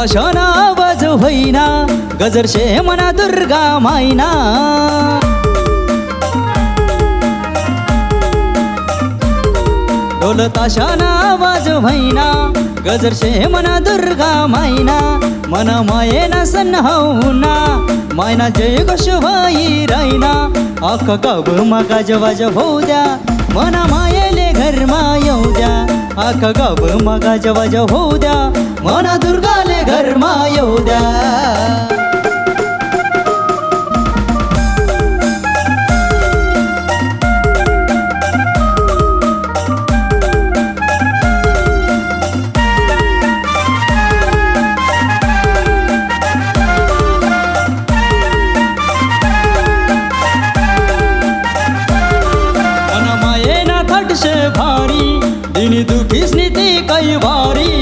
ताशाना आवाज होईना, गजर शे मना दुर्गा माईना. ढोल ताशाना आवाज होईना, गजर शे मना दुर्गा माईना. मन मायेना सन्न होऊना, मायना जय गोशवाई राईना. आख गाव मागा जवाज होऊ द्या, मना मायेले घरमा येऊ द्या. आख गाव मागा जवाज होऊ द्या, मना दुर्गाले घरमा येऊ द्या. थटशे भारी, दिनी दुखीस नीती कैवारी.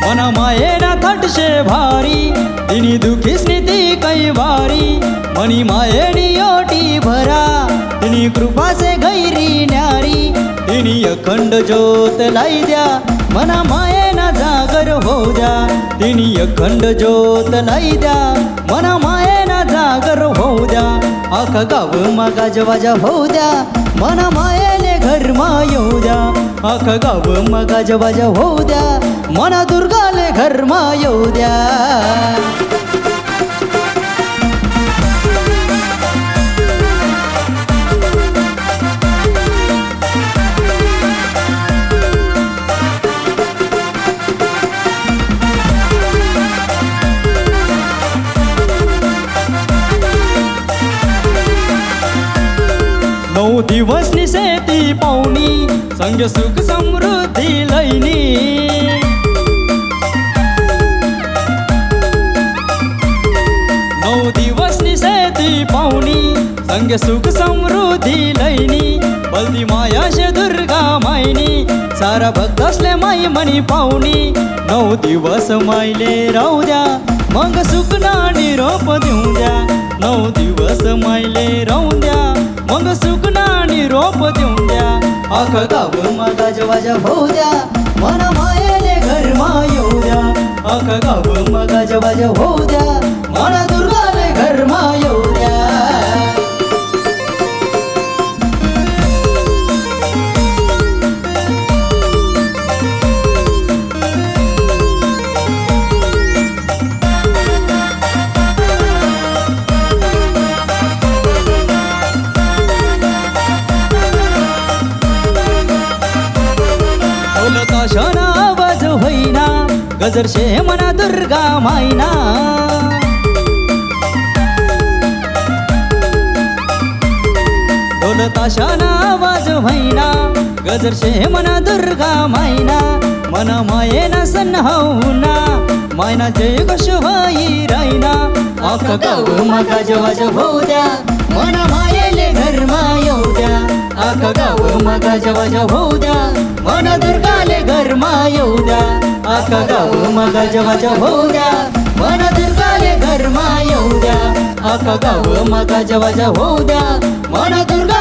मना मायेना थटशे भारी, दिनी दुखीस नीती कैवारी. मनी मायेनी ओटी भरा, दिनी कृपा से गैरी न्यारी. दिनी अखंड ज्योत लाई द्या, मना मायेना जागर होऊ द्या. दिनी अखंड ज्योत लाई द्या, मना मायेना जागर होऊ द्या. आख गाव मागा जवाजा होऊ द्या, मना मायेले घरमा येऊ द्या. आख गाव मागा जवाजा होऊ द्या, मना दुर्गाले घरमा येऊ द्या. नऊ दिवस निसेती पाहुणी, संग सुख समृद्धी लईनी. नऊ दिवस निसेती पाहुणी, संग सुख समृद्धी लईनी. बलदी मायाशे दुर्गा माईनी, सारा भक्त असले माई मनी पाहुणी. नऊ दिवस माईले राहू द्या, मग सुख ना निरोप देऊ द्या. नऊ दिवस माईले राहू द्या, मग सुख ना निरोप देऊ द्या. आख गाव मागा जवाजा होऊ द्या, मना मायेले घरमा येऊ द्या. आख गाव मागा जवाजा होऊ द्या, मना दुर्गाले घरमा येऊ द्या. ताशाना आवाज होईना, गजर शे मना दुर्गा माईना. ढोल ताशाना आवाज होईना, गजर शे मना दुर्गा माईना. मना मायेना सन्न होऊना, मायना जय गोशवाई राईना. आख गाव मागा जवाज होऊ द्या, मना मायेले घरमा येऊ द्या. आख गाव मागा जवाज होऊ द्या, मना दुर्गाले घरमा येऊ द्या. आख गाव मागा जवाज होऊ द्या, मना दुर्गाले घरमा येऊ द्या. आख गाव मागा जवाज होऊ द्या, मना दुर्गा